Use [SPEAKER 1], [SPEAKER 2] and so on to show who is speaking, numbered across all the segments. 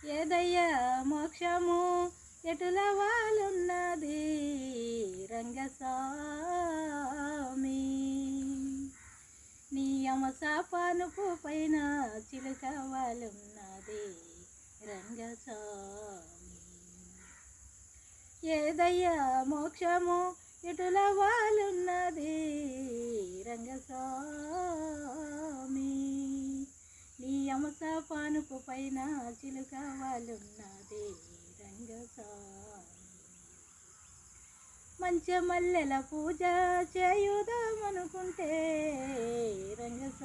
[SPEAKER 1] ఏదయ్యా మోక్షము ఎటుల వాలున్నది రంగస్వామి నీ యమసాపానుపు పైన చిలుక వాలున్నది రంగస్వామి ఏదయ్యా మోక్షము ఎటుల వాలున్నది రంగస్వామి నీ యమసాపానుపు పైన చిలుక వాలున్నది రంగస్వామి మంచమల్లెల పూజ చేయుదామనుకుంటే రంగస్వామి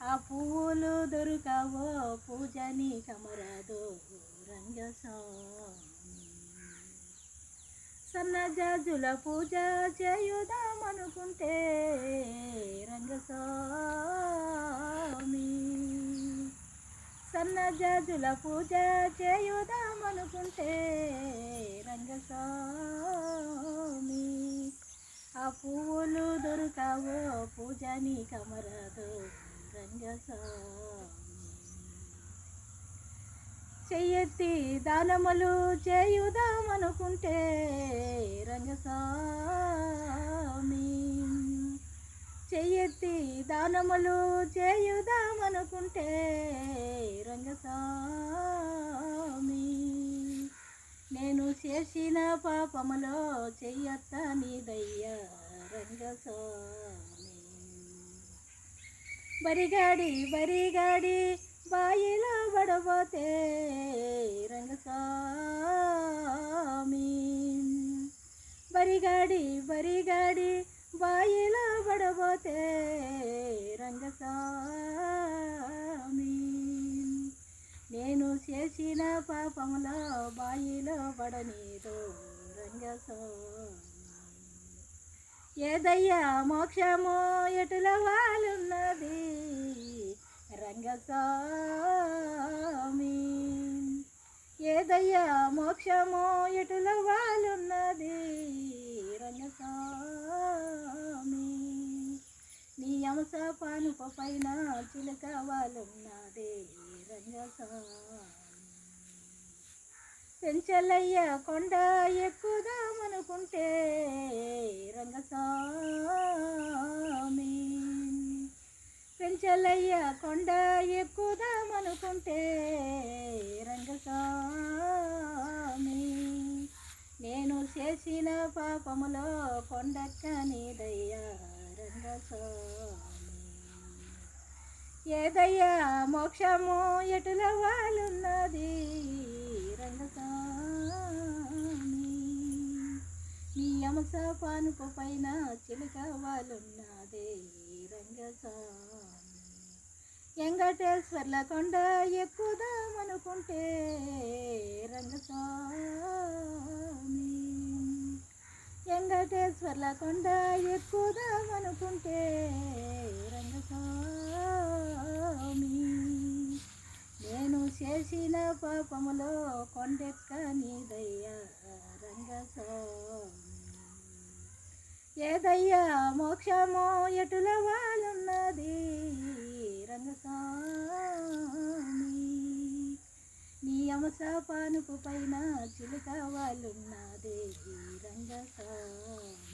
[SPEAKER 1] ఆ పువ్వులు దొరకవో పూజ నీ కమరదో రంగస్వామి సన్నజాజుల పూజ చేయుదామనుకుంటే రంగస్వామి సన్నజాజుల పూజ చేయుదామనుకుంటే రంగస్వామి ఆ పువ్వులు దొరకవో పూజ నీ కమరదో రంగస్వామి చెయ్యెత్తి దానములు చేయుదామనుకుంటే రంగస్వామి చెయ్యెత్తి దానములు చేయుదామనుకుంటే రంగస్వామి నేను చేసిన పాపములో చెయ్యత్త నీదయ్యా రంగస్వామి బరిగాడి బాయిలో పడబోతే రంగస్వామి బరిగాడి బాయిలో పడబోతే రంగస్వామి నేను చేసిన పాపములో బాయిలో పడనీదో రంగస్వామి ఏదయ్యా మోక్షము ఎటుల వాలున్నది రంగస్వామి ఏదయ్యా మోక్షము ఎటుల వాలున్నది రంగస్వామి నీ యమసాపానుపు పైన చిలుక వాలున్నది రంగస్వామి పెంచలయ్య కొండ ఎక్కుదామనుకుంటే రంగస్వామి పెంచలయ్య కొండ ఎక్కుదామనుకుంటే రంగస్వామి నేను చేసిన పాపములో కొండక్క నీదయ్యా రంగస్వామి ఏదయ్యా మోక్షము ఎటుల వాలున్నది రంగస్వామి నీ యమసాపానుపు పైన చిలుక వాలున్నది రంగస్వామి వెంకటేశ్వర్ల కొండ ఎక్కుదామనుకుంటే రంగస్వామి వెంకటేశ్వర్ల కొండ ఎక్కుదామనుకుంటే రంగస్వామి నేను చేసిన పాపములో కొండెక్క నీదయ్యా రంగస్వామి ఏదయ్యా మోక్షము ఎటుల వాలున్నది రంగస్వామి నీ యమసాపానుపు పైన చిలుక వాలున్నది రంగస్వామి